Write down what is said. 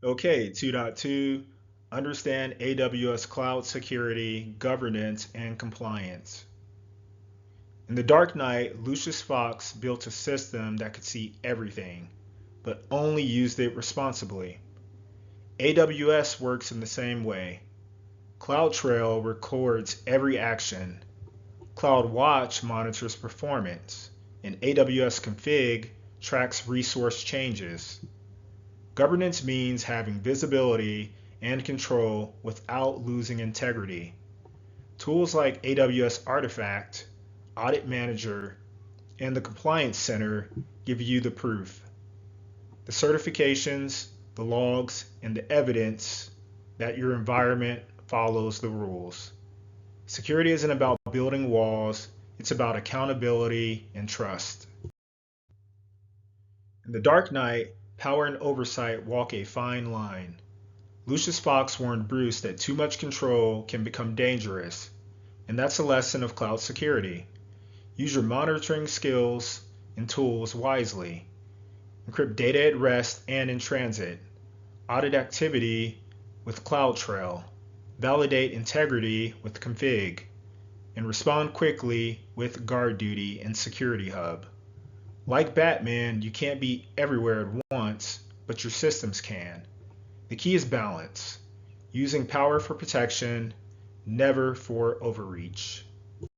Okay, 2.2, understand AWS cloud security, governance, and compliance. In the dark night, Lucius Fox built a system that could see everything, but only used it responsibly. AWS works in the same way. CloudTrail records every action. CloudWatch monitors performance, and AWS Config tracks resource changes. Governance means having visibility and control without losing integrity. Tools like AWS Artifact, Audit Manager, and the Compliance Center give you the proof. The certifications, the logs, and the evidence that your environment follows the rules. Security isn't about building walls, it's about accountability and trust. In the dark night, power and oversight walk a fine line. Lucius Fox warned Bruce that too much control can become dangerous, and that's a lesson of cloud security. Use your monitoring skills and tools wisely. Encrypt data at rest and in transit. Audit activity with CloudTrail. Validate integrity with Config. And respond quickly with Guard Duty and Security Hub. Like Batman, you can't be everywhere at once, but your systems can. The key is balance, using power for protection, never for overreach.